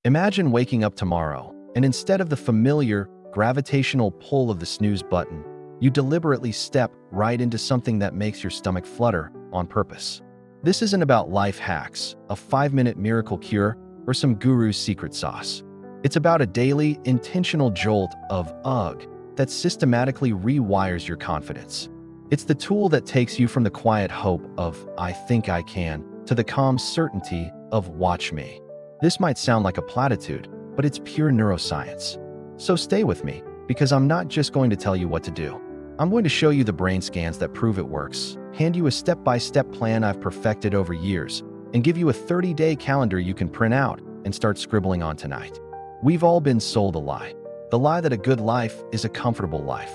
Imagine waking up tomorrow, and instead of the familiar gravitational pull of the snooze button, you deliberately step right into something that makes your stomach flutter on purpose. This isn't about life hacks, a 5-minute miracle cure, or some guru's secret sauce. It's about a daily, intentional jolt of ugh that systematically rewires your confidence. It's the tool that takes you from the quiet hope of "I think I can" to the calm certainty of "watch me." This might sound like a platitude, but it's pure neuroscience. So stay with me, because I'm not just going to tell you what to do. I'm going to show you the brain scans that prove it works, hand you a step-by-step plan I've perfected over years, and give you a 30-day calendar you can print out and start scribbling on tonight. We've all been sold a lie. The lie that a good life is a comfortable life.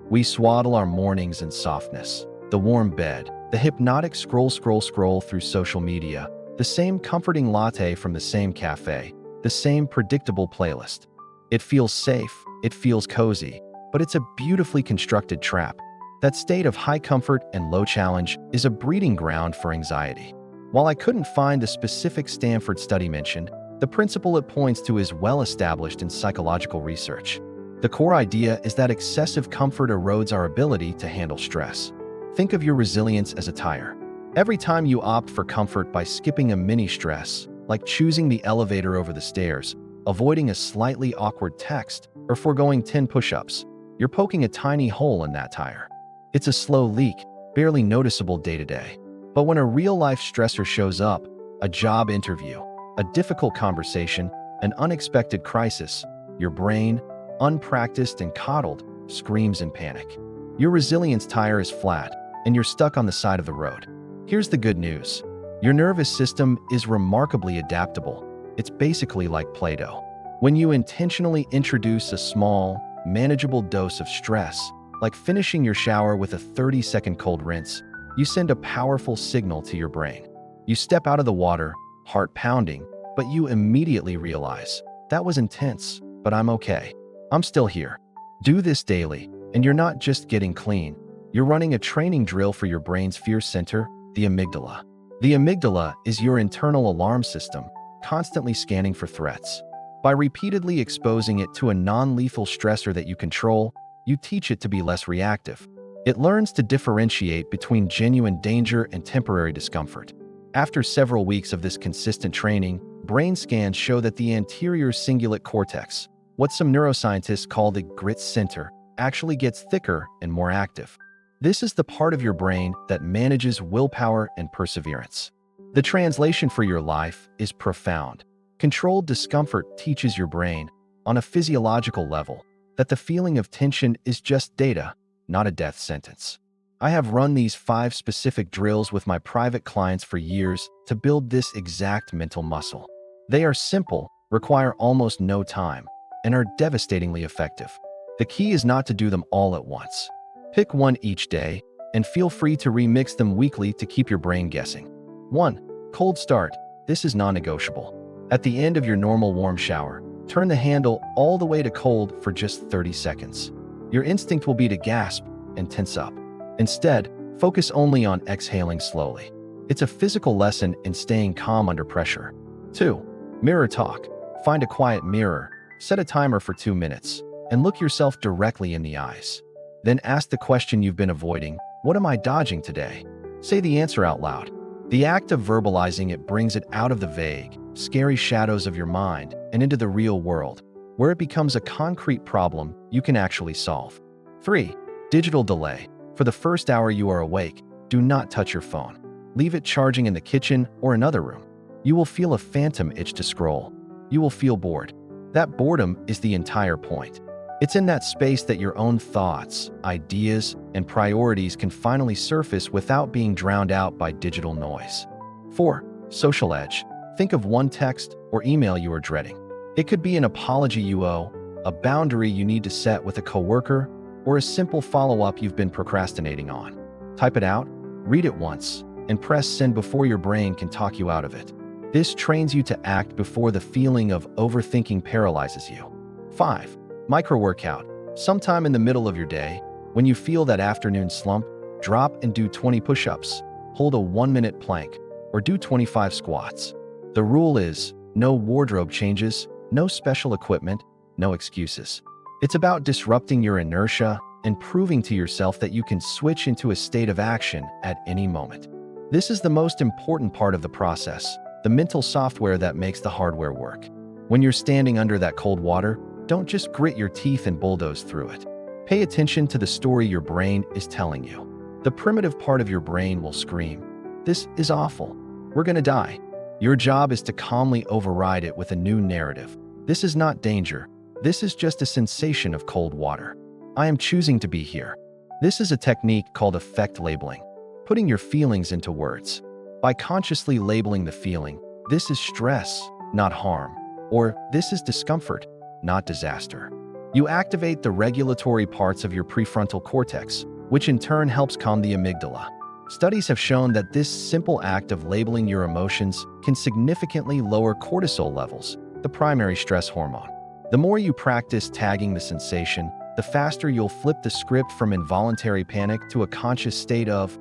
We swaddle our mornings in softness, the warm bed, the hypnotic scroll through social media, the same comforting latte from the same cafe, the same predictable playlist. It feels safe, it feels cozy, but it's a beautifully constructed trap. That state of high comfort and low challenge is a breeding ground for anxiety. While I couldn't find the specific Stanford study mentioned, the principle it points to is well established in psychological research. The core idea is that excessive comfort erodes our ability to handle stress. Think of your resilience as a tire. Every time you opt for comfort by skipping a mini stress, like choosing the elevator over the stairs, avoiding a slightly awkward text, or foregoing 10 push-ups, you're poking a tiny hole in that tire. It's a slow leak, barely noticeable day to day. But when a real-life stressor shows up, a job interview, a difficult conversation, an unexpected crisis, your brain, unpracticed and coddled, screams in panic. Your resilience tire is flat, and you're stuck on the side of the road. Here's the good news. Your nervous system is remarkably adaptable. It's basically like Play-Doh. When you intentionally introduce a small, manageable dose of stress, like finishing your shower with a 30-second cold rinse, you send a powerful signal to your brain. You step out of the water, heart pounding, but you immediately realize, that was intense, but I'm okay. I'm still here. Do this daily, and you're not just getting clean. You're running a training drill for your brain's fear center, the amygdala. The amygdala is your internal alarm system, constantly scanning for threats. By repeatedly exposing it to a non-lethal stressor that you control, you teach it to be less reactive. It learns to differentiate between genuine danger and temporary discomfort. After several weeks of this consistent training, brain scans show that the anterior cingulate cortex, what some neuroscientists call the grit center, actually gets thicker and more active. This is the part of your brain that manages willpower and perseverance. The translation for your life is profound. Controlled discomfort teaches your brain, on a physiological level, that the feeling of tension is just data, not a death sentence. I have run these 5 specific drills with my private clients for years to build this exact mental muscle. They are simple, require almost no time, and are devastatingly effective. The key is not to do them all at once. Pick one each day, and feel free to remix them weekly to keep your brain guessing. 1. Cold start. This is non-negotiable. At the end of your normal warm shower, turn the handle all the way to cold for just 30 seconds. Your instinct will be to gasp and tense up. Instead, focus only on exhaling slowly. It's a physical lesson in staying calm under pressure. 2. Mirror talk. Find a quiet mirror, set a timer for 2 minutes, and look yourself directly in the eyes. Then ask the question you've been avoiding, what am I dodging today? Say the answer out loud. The act of verbalizing it brings it out of the vague, scary shadows of your mind and into the real world, where it becomes a concrete problem you can actually solve. 3. Digital delay. For the first hour you are awake, do not touch your phone. Leave it charging in the kitchen or another room. You will feel a phantom itch to scroll. You will feel bored. That boredom is the entire point. It's in that space that your own thoughts, ideas, and priorities can finally surface without being drowned out by digital noise. 4. Social edge. Think of one text or email you are dreading. It could be an apology you owe, a boundary you need to set with a coworker, or a simple follow-up you've been procrastinating on. Type it out, read it once, and press send before your brain can talk you out of it. This trains you to act before the feeling of overthinking paralyzes you. 5. Micro-workout. Sometime in the middle of your day, when you feel that afternoon slump, drop and do 20 push-ups, hold a 1-minute plank, or do 25 squats. The rule is, no wardrobe changes, No special equipment, no excuses. It's about disrupting your inertia and proving to yourself that you can switch into a state of action at any moment. This is the most important part of the process, the mental software that makes the hardware work. When you're standing under that cold water, don't just grit your teeth and bulldoze through it. Pay attention to the story your brain is telling you. The primitive part of your brain will scream, "This is awful. We're gonna die." Your job is to calmly override it with a new narrative. This is not danger. This is just a sensation of cold water. I am choosing to be here. This is a technique called affect labeling, putting your feelings into words. By consciously labeling the feeling, this is stress, not harm, or this is discomfort, not disaster. You activate the regulatory parts of your prefrontal cortex, which in turn helps calm the amygdala. Studies have shown that this simple act of labeling your emotions can significantly lower cortisol levels, the primary stress hormone. The more you practice tagging the sensation, the faster you'll flip the script from involuntary panic to a conscious state of,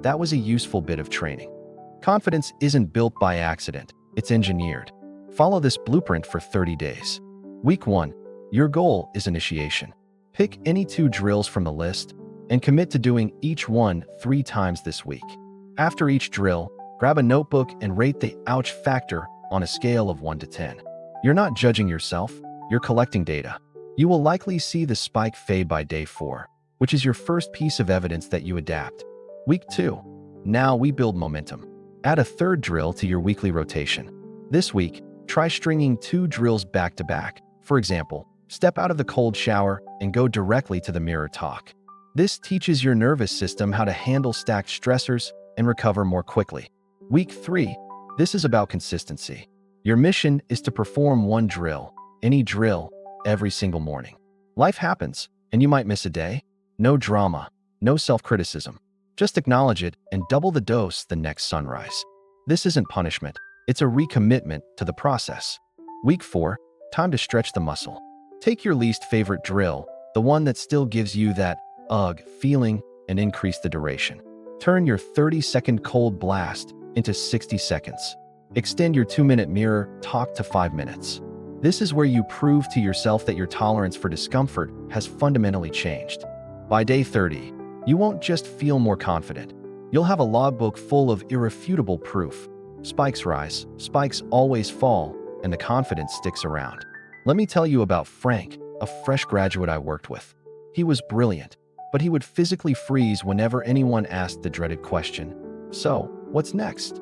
that was a useful bit of training. Confidence isn't built by accident, it's engineered. Follow this blueprint for 30 days. Week 1. Your goal is initiation. Pick any 2 drills from the list and commit to doing each one 3 times this week. After each drill, grab a notebook and rate the ouch factor on a scale of 1 to 10. You're not judging yourself, you're collecting data. You will likely see the spike fade by day 4, which is your first piece of evidence that you adapt. Week 2. Now we build momentum. Add a 3rd drill to your weekly rotation. This week, try stringing 2 drills back to back. For example, step out of the cold shower and go directly to the mirror talk. This teaches your nervous system how to handle stacked stressors and recover more quickly. Week 3. This is about consistency. Your mission is to perform 1 drill, any drill, every single morning. Life happens, and you might miss a day. No drama, no self-criticism. Just acknowledge it and double the dose the next sunrise. This isn't punishment, it's a recommitment to the process. Week 4. Time to stretch the muscle. Take your least favorite drill, the one that still gives you that ugh feeling, and increase the duration. Turn your 30-second cold blast into 60 seconds. Extend your 2-minute mirror talk to 5 minutes. This is where you prove to yourself that your tolerance for discomfort has fundamentally changed. By day 30, you won't just feel more confident. You'll have a logbook full of irrefutable proof. Spikes rise, spikes always fall, and the confidence sticks around. Let me tell you about Frank, a fresh graduate I worked with. He was brilliant, but he would physically freeze whenever anyone asked the dreaded question, "So, what's next?"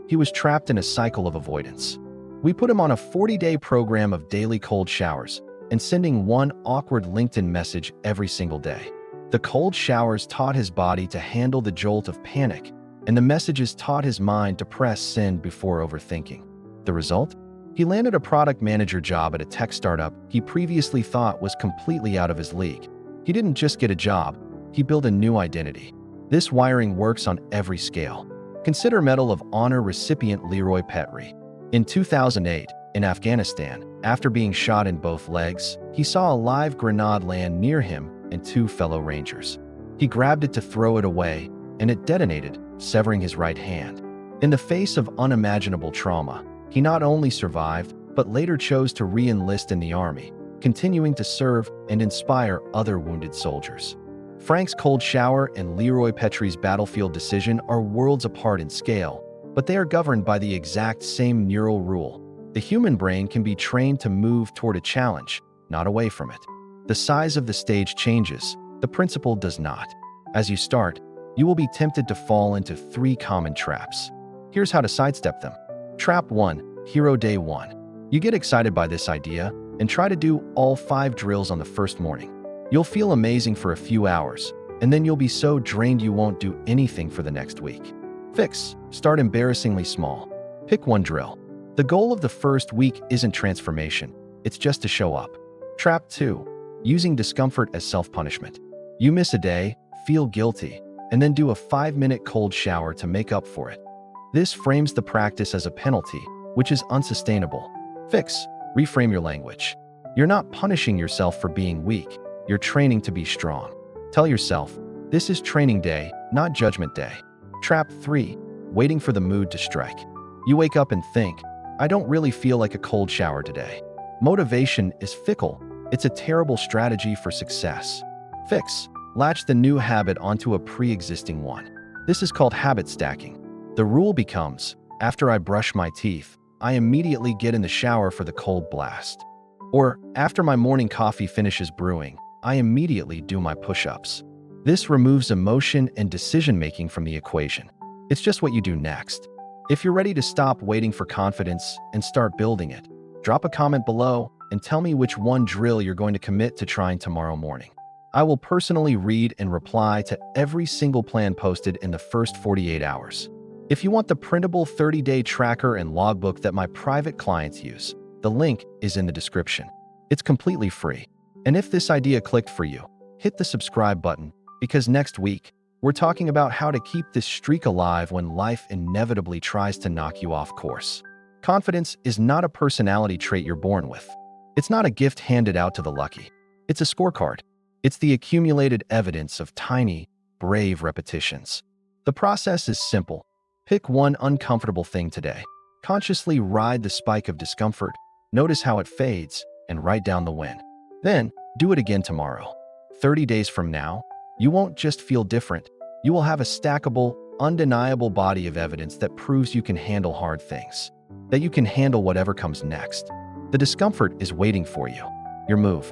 He was trapped in a cycle of avoidance. We put him on a 40-day program of daily cold showers and sending 1 awkward LinkedIn message every single day. The cold showers taught his body to handle the jolt of panic, and the messages taught his mind to press send before overthinking. The result? He landed a product manager job at a tech startup he previously thought was completely out of his league. He didn't just get a job, he built a new identity. This wiring works on every scale. Consider Medal of Honor recipient Leroy Petrie. In 2008, in Afghanistan, after being shot in both legs, he saw a live grenade land near him and 2 fellow Rangers. He grabbed it to throw it away, and it detonated, severing his right hand. In the face of unimaginable trauma, he not only survived, but later chose to re-enlist in the army, continuing to serve and inspire other wounded soldiers. Frank's cold shower and Leroy Petrie's battlefield decision are worlds apart in scale, but they are governed by the exact same neural rule. The human brain can be trained to move toward a challenge, not away from it. The size of the stage changes, the principle does not. As you start, you will be tempted to fall into 3 common traps. Here's how to sidestep them. Trap 1. Hero Day 1. You get excited by this idea and try to do all 5 drills on the first morning. You'll feel amazing for a few hours, and then you'll be so drained you won't do anything for the next week. Fix. Start embarrassingly small. Pick 1 drill. The goal of the first week isn't transformation, it's just to show up. Trap 2. Using discomfort as self-punishment. You miss a day, feel guilty, and then do a 5-minute cold shower to make up for it. This frames the practice as a penalty, which is unsustainable. Fix. Reframe your language. You're not punishing yourself for being weak, you're training to be strong. Tell yourself, this is training day, not judgment day. Trap 3. Waiting for the mood to strike. You wake up and think, I don't really feel like a cold shower today. Motivation is fickle. It's a terrible strategy for success. Fix. Latch the new habit onto a pre-existing one. This is called habit stacking. The rule becomes, after I brush my teeth, I immediately get in the shower for the cold blast. Or, after my morning coffee finishes brewing, I immediately do my push-ups. This removes emotion and decision-making from the equation. It's just what you do next. If you're ready to stop waiting for confidence and start building it, drop a comment below and tell me which one drill you're going to commit to trying tomorrow morning. I will personally read and reply to every single plan posted in the first 48 hours. If you want the printable 30-day tracker and logbook that my private clients use, the link is in the description. It's completely free. And if this idea clicked for you, hit the subscribe button, because next week, we're talking about how to keep this streak alive when life inevitably tries to knock you off course. Confidence is not a personality trait you're born with. It's not a gift handed out to the lucky. It's a scorecard. It's the accumulated evidence of tiny, brave repetitions. The process is simple. Pick one uncomfortable thing today. Consciously ride the spike of discomfort, notice how it fades, and write down the win. Then, do it again tomorrow. 30 days from now, you won't just feel different. You will have a stackable, undeniable body of evidence that proves you can handle hard things, that you can handle whatever comes next. The discomfort is waiting for you. Your move.